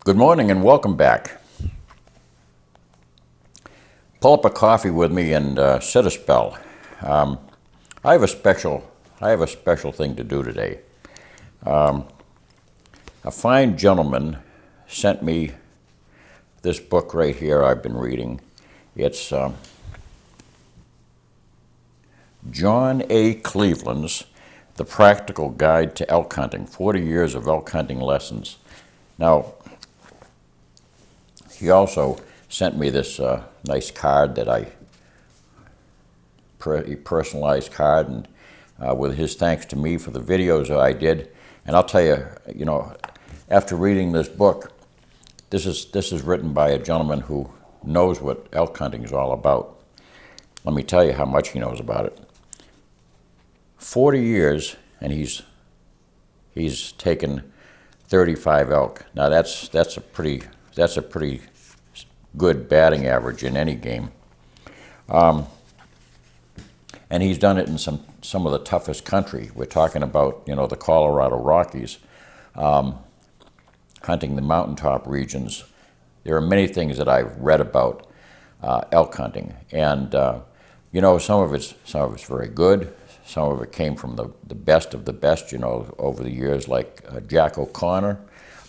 Good morning and welcome back. Pull up a coffee with me and sit a spell. I have a special thing to do today. A fine gentleman sent me this book right here I've been reading. It's John A. Cleveland's The Practical Guide to Elk Hunting, 40 Years of Elk Hunting Lessons. Now, he also sent me this nice card that personalized card, and with his thanks to me for the videos that I did. And I'll tell you, after reading this book, this is written by a gentleman who knows what elk hunting is all about. Let me tell you how much he knows about it. 40 years, and he's taken 35 elk. Now that's a pretty good batting average in any game. And he's done it in some of the toughest country. We're talking about, the Colorado Rockies, hunting the mountaintop regions. There are many things that I've read about elk hunting, and some of it's very good. Some of it came from the best of the best, over the years, like Jack O'Connor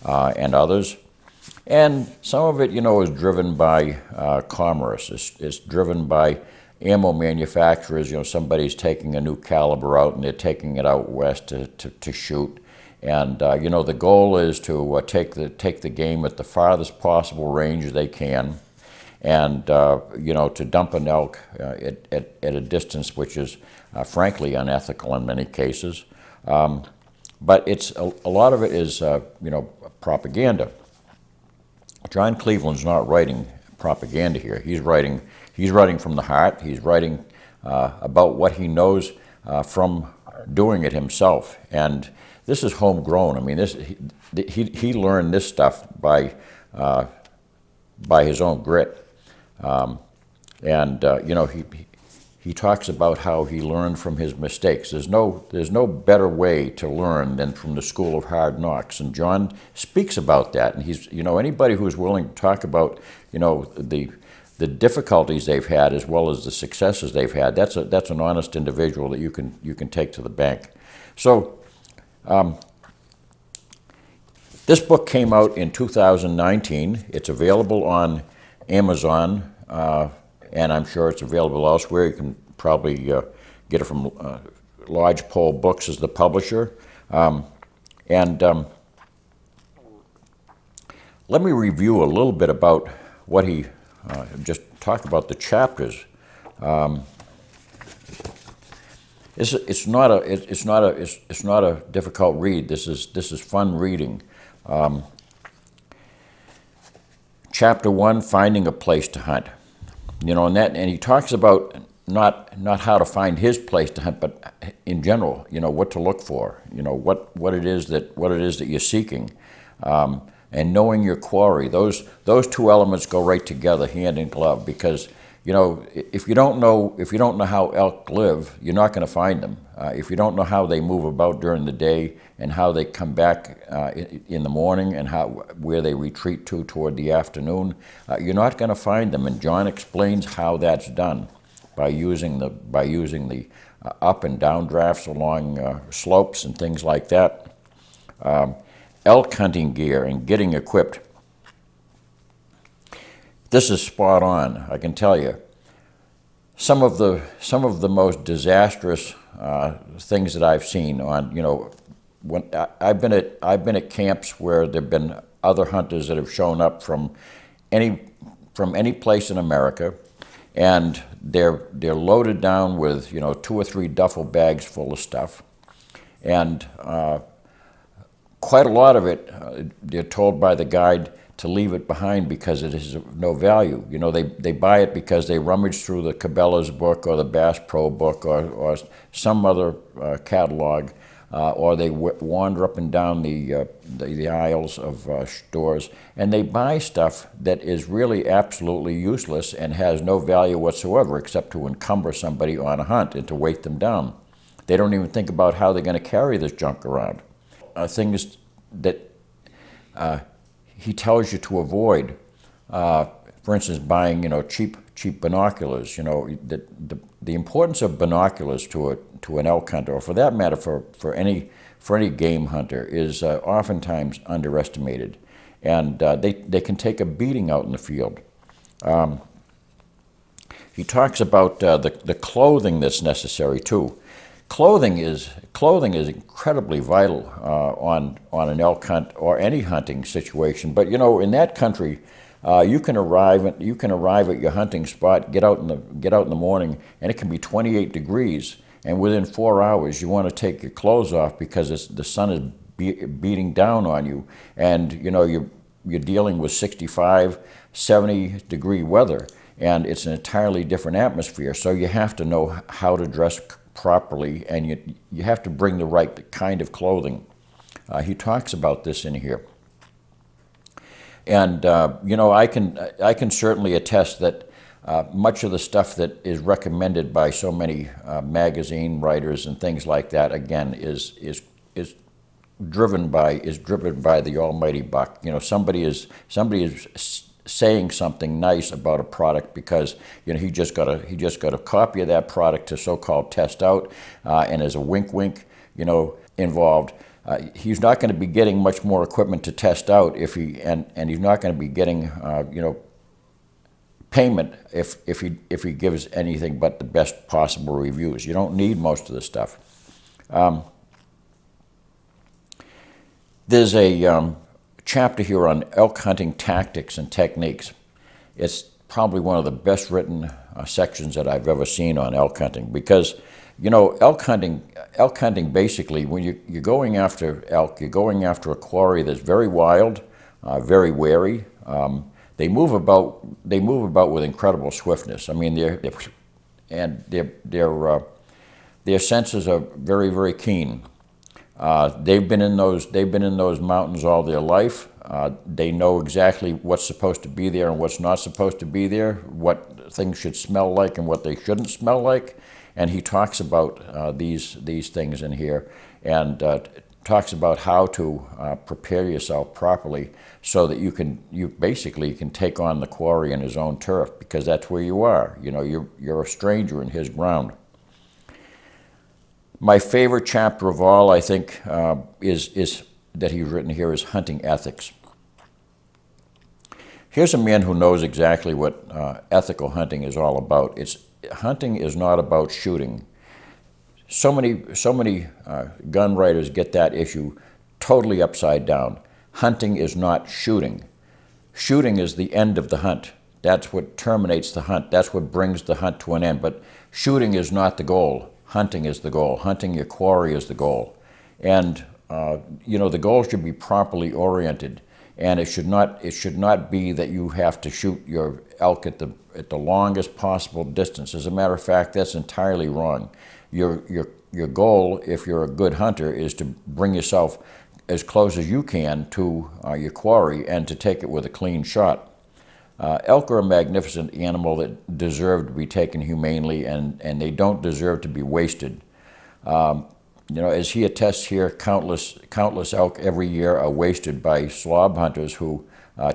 and others. And some of it, is driven by commerce. It's driven by ammo manufacturers. Somebody's taking a new caliber out and they're taking it out west to shoot. And the goal is to take the game at the farthest possible range they can, and to dump an elk at a distance which is frankly unethical in many cases. But it's a lot of it is propaganda. John Cleveland's not writing propaganda here. He's writing from the heart. He's writing about what he knows from doing it himself. And this is homegrown. I mean, he learned this stuff by his own grit. He talks about how he learned from his mistakes. There's no better way to learn than from the school of hard knocks, and John speaks about that. And he's, anybody who's willing to talk about, the difficulties they've had as well as the successes they've had. That's an honest individual that you can take to the bank. So, this book came out in 2019. It's available on Amazon. And I'm sure it's available elsewhere. You can probably get it from Lodgepole Books as the publisher. Let me review a little bit about what he just talked about the chapters. It's not a difficult read. This is fun reading. Chapter 1: Finding a Place to Hunt. And he talks about not how to find his place to hunt, but in general, what to look for, what it is that you're seeking, and knowing your quarry. Those two elements go right together, hand in glove, because if you don't know how elk live, you're not going to find them. If you don't know how they move about during the day and how they come back in the morning and where they retreat toward the afternoon, you're not going to find them. And John explains how that's done by using the up and down drafts along slopes and things like that. Elk hunting gear and getting equipped. This is spot on, I can tell you. Some of the most disastrous things that I've seen on, when I've been at camps where there've been other hunters that have shown up from any place in America, and they're loaded down with 2 or 3 duffel bags full of stuff, and quite a lot of it they're told by the guide to leave it behind because it is of no value. They buy it because they rummage through the Cabela's book or the Bass Pro book or some other catalog, or they wander up and down the aisles of stores, and they buy stuff that is really absolutely useless and has no value whatsoever except to encumber somebody on a hunt and to weight them down. They don't even think about how they're going to carry this junk around. Things that he tells you to avoid, for instance, buying cheap binoculars. The importance of binoculars to an elk hunter, or for that matter for any game hunter, is oftentimes underestimated, and they can take a beating out in the field. He talks about the clothing that's necessary too. Clothing is incredibly vital on an elk hunt or any hunting situation. But in that country, you can arrive at your hunting spot, get out in the morning, and it can be 28 degrees. And within 4 hours, you want to take your clothes off because the sun is beating down on you, and you're dealing with 65, 70 degree weather, and it's an entirely different atmosphere. So you have to know how to dress properly, and you have to bring the right kind of clothing. He talks about this in here, and I can certainly attest that much of the stuff that is recommended by so many magazine writers and things like that, again, is driven by the almighty buck. Somebody is saying something nice about a product because he just got a copy of that product to so-called test out, and as a wink involved. He's not going to be getting much more equipment to test out and he's not going to be getting payment if he gives anything but the best possible reviews. You don't need most of the stuff. There's a chapter here on elk hunting tactics and techniques. It's probably one of the best written sections that I've ever seen on elk hunting, because elk hunting basically, when you're going after elk, you're going after a quarry that's very wild, very wary. They move about with incredible swiftness. I mean, their senses are very, very keen. They've been in those mountains all their life. They know exactly what's supposed to be there and what's not supposed to be there, what things should smell like and what they shouldn't smell like. And he talks about these things in here, and talks about how to prepare yourself properly so that you basically can take on the quarry in his own turf, because that's where you are. You're a stranger in his ground. My favorite chapter of all, I think, is that he's written here, is hunting ethics. Here's a man who knows exactly what ethical hunting is all about. Hunting is not about shooting. So many gun writers get that issue totally upside down. Hunting is not shooting. Shooting is the end of the hunt. That's what terminates the hunt. That's what brings the hunt to an end. But shooting is not the goal. Hunting is the goal. Hunting your quarry is the goal. And the goal should be properly oriented. And it should not be that you have to shoot your elk at the longest possible distance. As a matter of fact, that's entirely wrong. Your goal, if you're a good hunter, is to bring yourself as close as you can to your quarry and to take it with a clean shot. Elk are a magnificent animal that deserve to be taken humanely, and they don't deserve to be wasted. As he attests here, countless elk every year are wasted by slob hunters who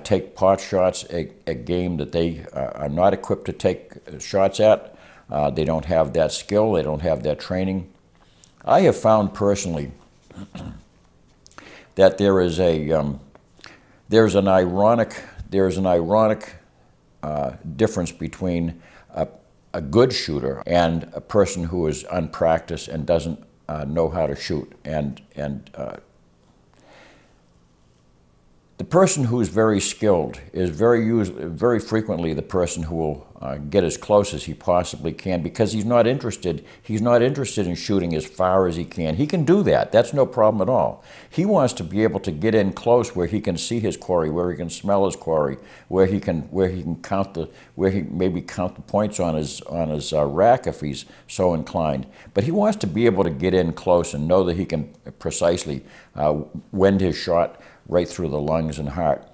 take pot shots at game that they are not equipped to take shots at. They don't have that skill. They don't have that training. I have found personally that there's an ironic difference between a good shooter and a person who is unpracticed and doesn't know how to shoot. And the person who is very skilled is very frequently the person who will get as close as he possibly can, because he's not interested in shooting as far as he can. He can do that. That's no problem at all. He wants to be able to get in close where he can see his quarry, where he can smell his quarry, where he maybe count the points on his rack if he's so inclined. But he wants to be able to get in close and know that he can precisely wend his shot right through the lungs and heart.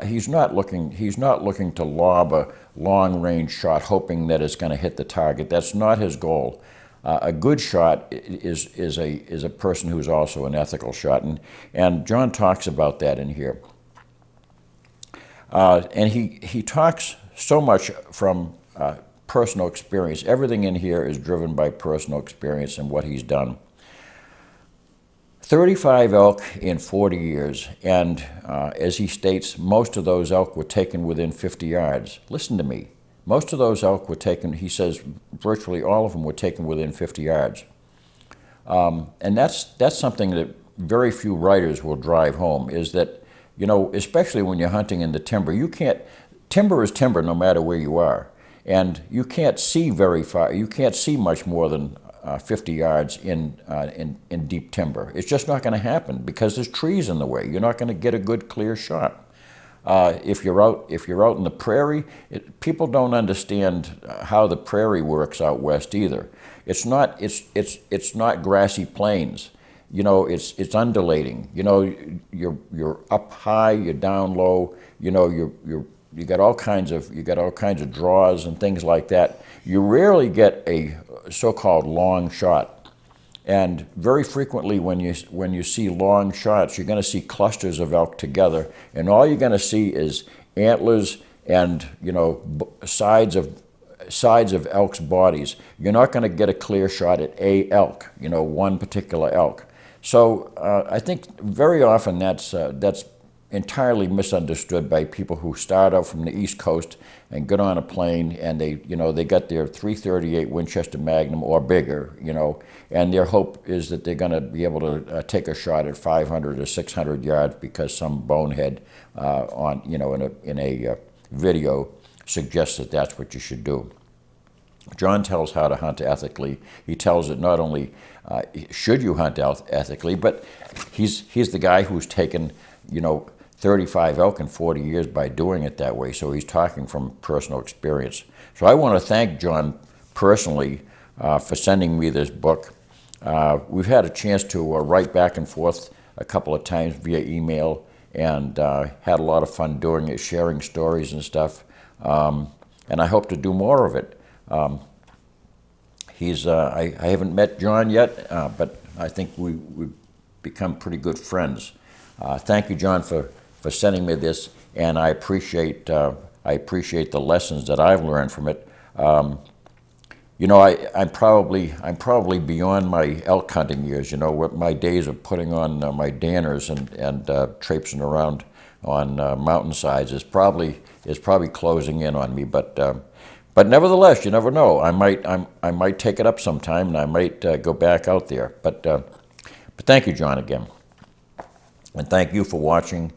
He's not looking to lob a long-range shot hoping that it's going to hit the target. That's not his goal. A good shot is a person who's also an ethical shot, and John talks about that in here. And he talks so much from personal experience. Everything in here is driven by personal experience and what he's done. 35 elk in 40 years, and as he states, most of those elk were taken within 50 yards. Listen to me. Most of those elk were taken, he says, virtually all of them were taken within 50 yards. And that's something that very few writers will drive home, is that, you know, especially when you're hunting in the timber, timber is timber no matter where you are. And you can't see very far, you can't see much more than 50 yards in deep timber. It's just not going to happen because there's trees in the way. You're not going to get a good clear shot. If you're out in the prairie, people don't understand how the prairie works out west either. It's not grassy plains. You know, it's undulating. You know, you're up high, you're down low. You know, you got all kinds of draws and things like that. You rarely get a so-called long shot, and very frequently when you see long shots, you're going to see clusters of elk together, and all you're going to see is antlers and, you know, sides of elk's bodies. You're not going to get a clear shot at a elk, you know, one particular elk. So I think very often that's entirely misunderstood by people who start out from the East Coast and get on a plane, and they got their .338 Winchester Magnum or bigger, you know, and their hope is that they're going to be able to take a shot at 500 or 600 yards because some bonehead in a video suggests that that's what you should do. John tells how to hunt ethically. He tells that not only should you hunt ethically, but he's the guy who's taken, you know, 35 elk in 40 years by doing it that way. So he's talking from personal experience. So I want to thank John personally for sending me this book. We've had a chance to write back and forth a couple of times via email, and had a lot of fun doing it, sharing stories and stuff. And I hope to do more of it. I haven't met John yet, but I think we've become pretty good friends. Thank you, John, for sending me this, and I appreciate the lessons that I've learned from it. You know, I'm probably beyond my elk hunting years. You know, what my days of putting on my danners and traipsing around on mountainsides is probably closing in on me. But nevertheless, you never know. I might take it up sometime, and I might go back out there. But thank you, John, again. And thank you for watching.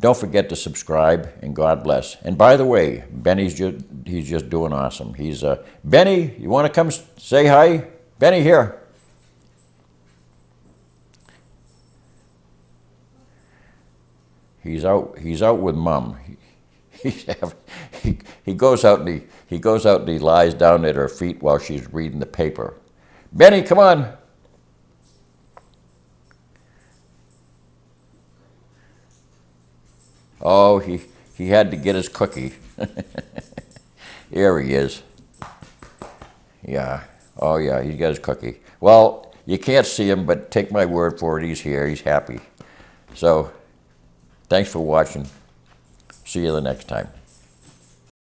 Don't forget to subscribe, and God bless. And by the way, Benny's just doing awesome. He's Benny, you want to come say hi? Benny, here. He's out with Mom. He goes out and he lies down at her feet while she's reading the paper. Benny, come on. Oh, he had to get his cookie. Here he is. Yeah. Oh, yeah, he's got his cookie. Well, you can't see him, but take my word for it, he's here. He's happy. So, thanks for watching. See you the next time.